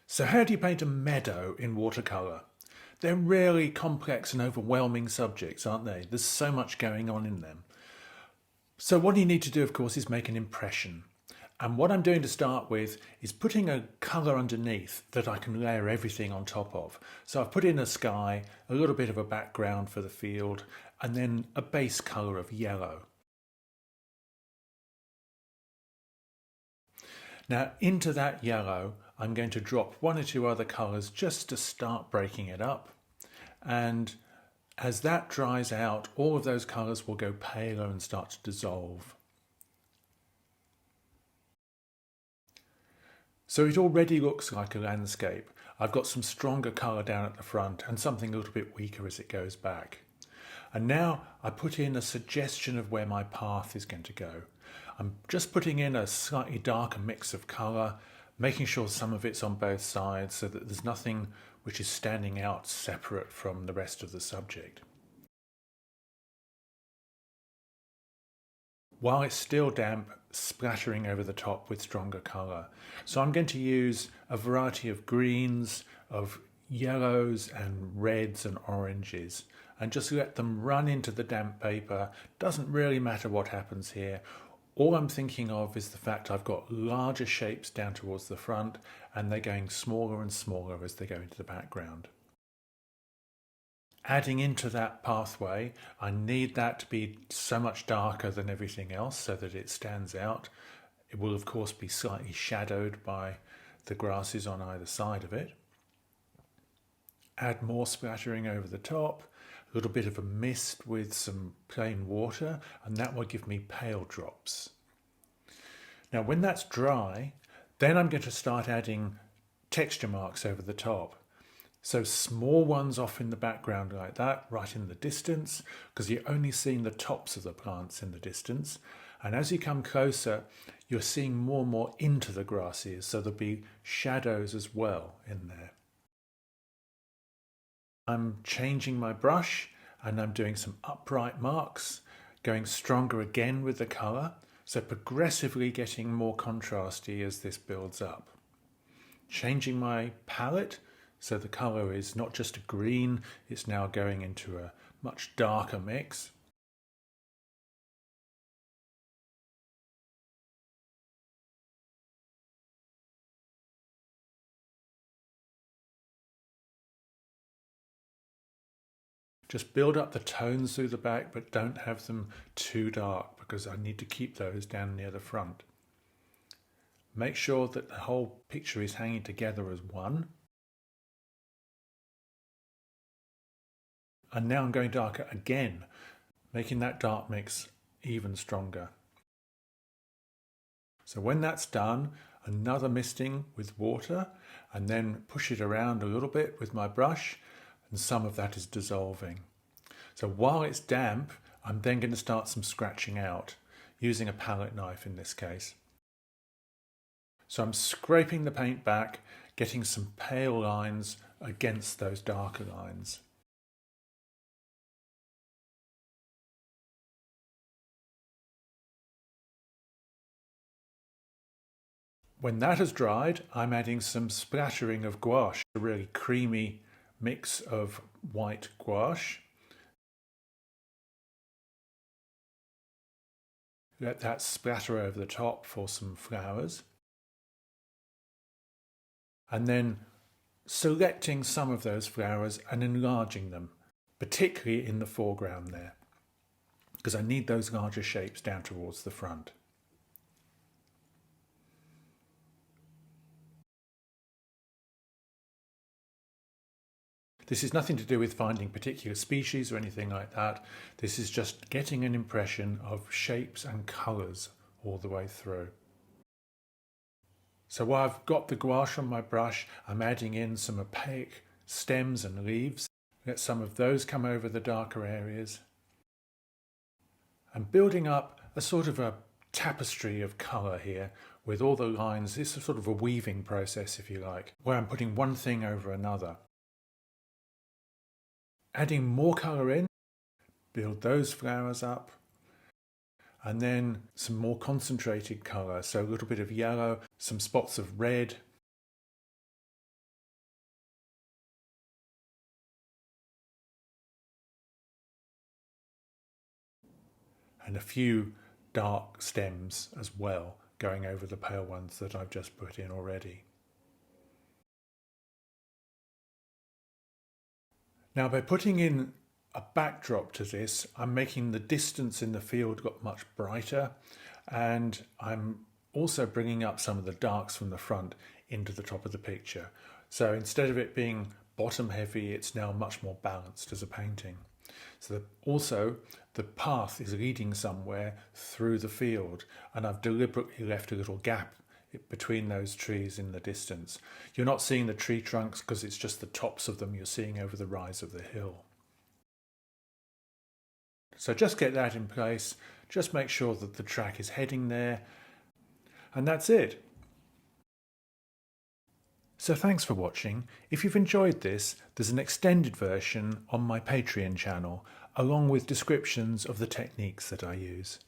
So how do you paint a meadow in watercolour? They're really complex and overwhelming subjects, aren't they? There's so much going on in them. So what you need to do, of course, is make an impression. And what I'm doing to start with is putting a colour underneath that I can layer everything on top of. So I've put in a sky, a little bit of a background for the field, and then a base colour of yellow. Now into that yellow, I'm going to drop one or two other colours just to start breaking it up. And as that dries out, all of those colours will go paler and start to dissolve. So it already looks like a landscape. I've got some stronger colour down at the front and something a little bit weaker as it goes back. And now I put in a suggestion of where my path is going to go. I'm just putting in a slightly darker mix of colour, making sure some of it's on both sides so that there's nothing which is standing out separate from the rest of the subject. While it's still damp, splattering over the top with stronger colour. So I'm going to use a variety of greens, of yellows and reds and oranges, and just let them run into the damp paper. Doesn't really matter what happens here. All I'm thinking of is the fact I've got larger shapes down towards the front and they're going smaller and smaller as they go into the background. Adding into that pathway, I need that to be so much darker than everything else so that it stands out. It will of course be slightly shadowed by the grasses on either side of it. Add more splattering over the top, a little bit of a mist with some plain water, and that will give me pale drops. Now when that's dry, then I'm going to start adding texture marks over the top. So small ones off in the background like that, right in the distance, because you're only seeing the tops of the plants in the distance. And as you come closer, you're seeing more and more into the grasses, so there'll be shadows as well in there. I'm changing my brush and I'm doing some upright marks, going stronger again with the colour, so progressively getting more contrasty as this builds up. Changing my palette, so the colour is not just a green, it's now going into a much darker mix. Just build up the tones through the back, but don't have them too dark because I need to keep those down near the front. Make sure that the whole picture is hanging together as one. And now I'm going darker again, making that dark mix even stronger. So when that's done, another misting with water, and then push it around a little bit with my brush, and some of that is dissolving. So while it's damp, I'm then going to start some scratching out, using a palette knife in this case. So I'm scraping the paint back, getting some pale lines against those darker lines. When that has dried, I'm adding some splattering of gouache, a really creamy mix of white gouache. Let that splatter over the top for some flowers. And then selecting some of those flowers and enlarging them, particularly in the foreground there, because I need those larger shapes down towards the front. This is nothing to do with finding particular species or anything like that. This is just getting an impression of shapes and colours all the way through. So while I've got the gouache on my brush, I'm adding in some opaque stems and leaves. Let some of those come over the darker areas. I'm building up a sort of a tapestry of colour here with all the lines. This is sort of a weaving process, if you like, where I'm putting one thing over another. Adding more colour in, build those flowers up, and then some more concentrated colour, so a little bit of yellow, some spots of red, and a few dark stems as well, going over the pale ones that I've just put in already. Now, by putting in a backdrop to this, I'm making the distance in the field got much brighter, and I'm also bringing up some of the darks from the front into the top of the picture. So instead of it being bottom heavy, it's now much more balanced as a painting. So also the path is leading somewhere through the field, and I've deliberately left a little gap between those trees in the distance. You're not seeing the tree trunks because it's just the tops of them you're seeing over the rise of the hill. So just get that in place, just make sure that the track is heading there, and that's it. So thanks for watching. If you've enjoyed this, there's an extended version on my Patreon channel, along with descriptions of the techniques that I use.